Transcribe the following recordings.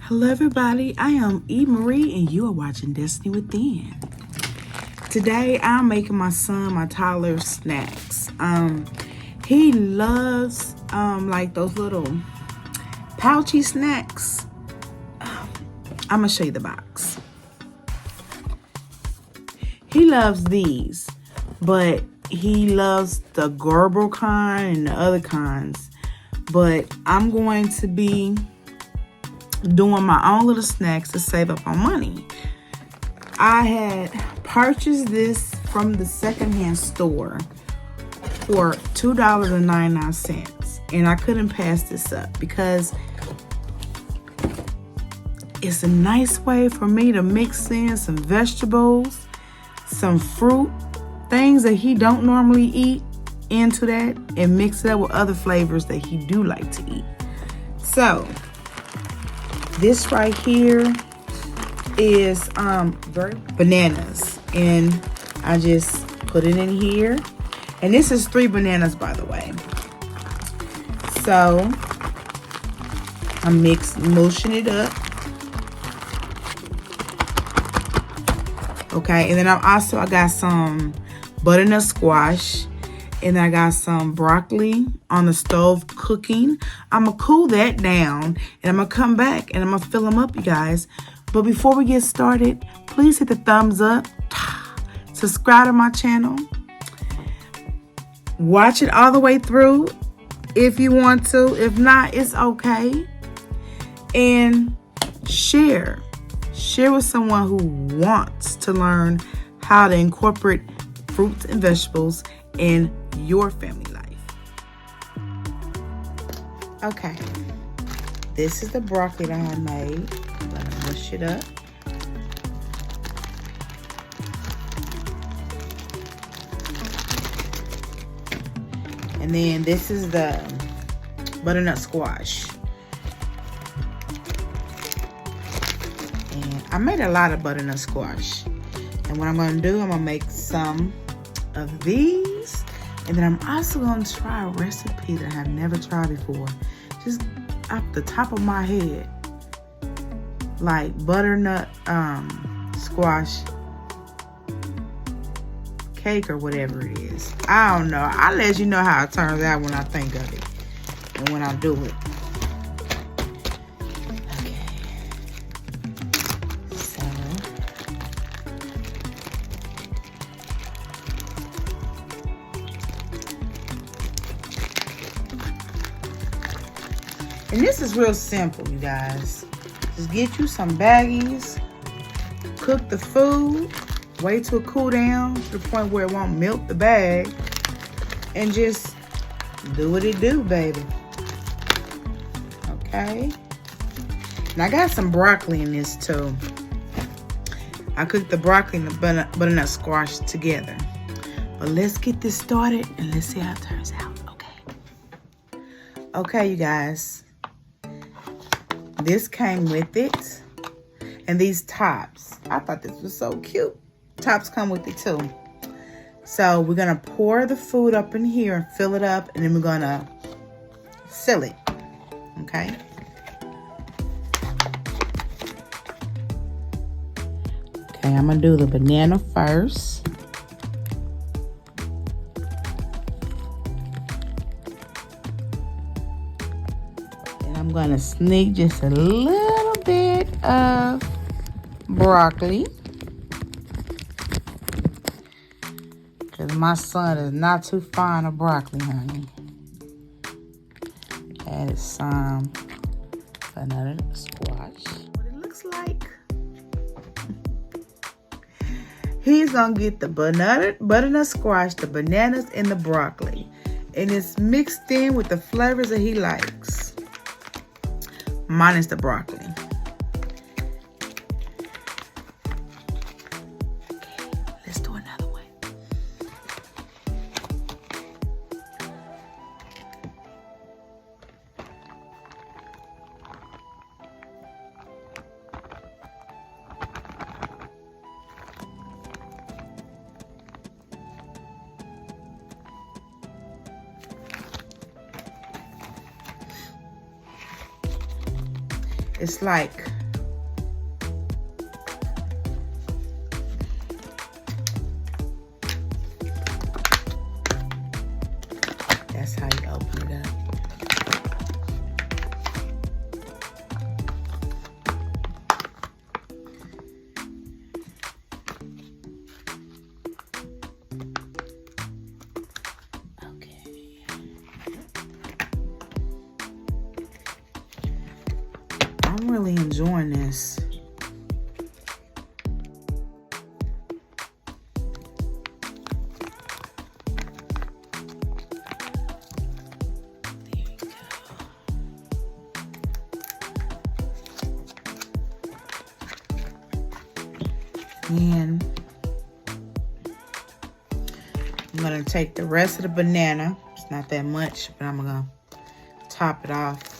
Hello everybody, I am E. Marie and you are watching Destiny Within. Today I'm making my son, my toddler, snacks. He loves like those little pouchy snacks. I'm gonna show you the box. He loves these, but he loves the Garber kind and the other kinds. But I'm going to be doing my own little snacks to save up on money. I had purchased this from the secondhand store for $2.99, and I couldn't pass this up because it's a nice way for me to mix in some vegetables, some fruit, things that he don't normally eat into that, and mix it up with other flavors that he do like to eat. So this right here is bananas, and I just put it in here, and this is 3 bananas, by the way. So I'm mushing it up. Okay, and then I got some butternut squash, and I got some broccoli on the stove cooking. I'm going to cool that down, and I'm going to come back, and I'm going to fill them up, you guys. But before we get started, please hit the thumbs up. Subscribe to my channel. Watch it all the way through if you want to. If not, it's okay. And share. Share with someone who wants to learn how to incorporate fruits and vegetables in your family life. Okay, this is the broccoli that I made. I'm gonna mush it up. And then this is the butternut squash. And I made a lot of butternut squash. And what I'm gonna do, I'm gonna make some of these. And then I'm also going to try a recipe that I have never tried before. Just off the top of my head. Like butternut squash cake or whatever it is. I don't know. I'll let you know how it turns out when I think of it. And when I do it. And this is real simple, you guys. Just get you some baggies, cook the food, wait till it cool down to the point where it won't melt the bag, and just do what it do, baby. Okay? And I got some broccoli in this too. I cooked the broccoli and the butternut squash together. But let's get this started and let's see how it turns out. Okay. Okay, you guys. This came with it. And these tops. I thought this was so cute. Tops come with it too. So we're going to pour the food up in here and fill it up. And then we're going to seal it. Okay. Okay, I'm going to do the banana first. I'm going to sneak just a little bit of broccoli. Because my son is not too fond of broccoli, honey. Add some butternut squash. What it looks like. He's going to get the butternut squash, the bananas, and the broccoli. And it's mixed in with the flavors that he likes. Minus the broccoli. Okay, let's do another one. It's like that's how you open it up. I'm really enjoying this. There you go. And I'm gonna take the rest of the banana. It's not that much, but I'm gonna top it off.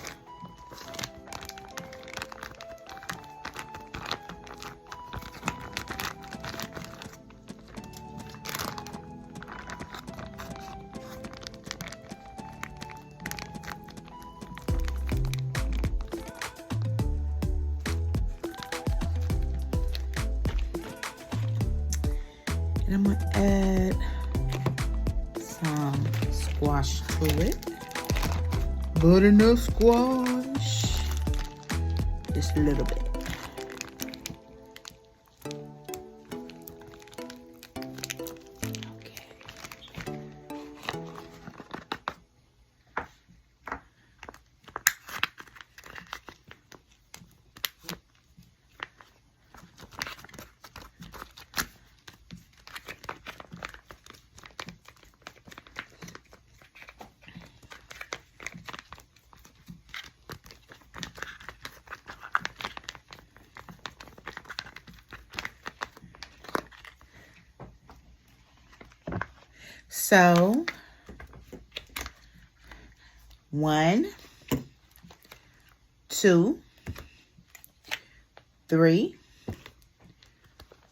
And I'm gonna add some squash to it. Butternut squash. Just a little bit. Okay. So, 1, 2, 3,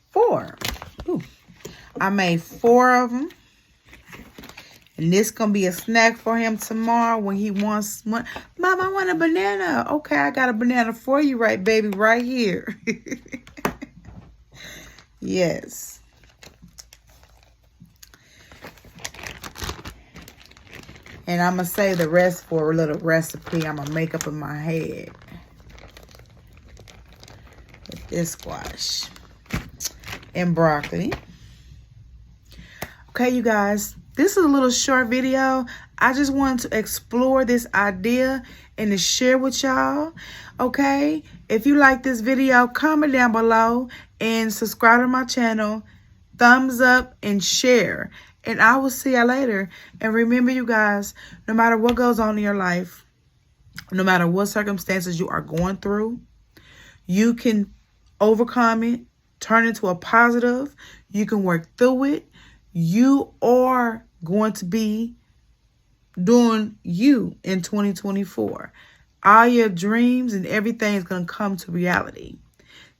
4. Ooh. I made 4 of them. And this gonna be a snack for him tomorrow when he wants one. Mom, I want a banana. Okay, I got a banana for you, right, baby, right here. Yes. And I'm going to save the rest for a little recipe I'm going to make up in my head. With this squash and broccoli. Okay, you guys. This is a little short video. I just wanted to explore this idea and to share with y'all. Okay? If you like this video, comment down below and subscribe to my channel. Thumbs up and share. And I will see you later. And remember, you guys, no matter what goes on in your life, no matter what circumstances you are going through, you can overcome it, turn it into a positive. You can work through it. You are going to be doing you in 2024. All your dreams and everything is going to come to reality.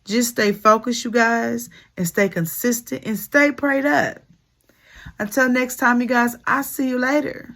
Just stay focused, you guys, and stay consistent and stay prayed up. Until next time, you guys, I'll see you later.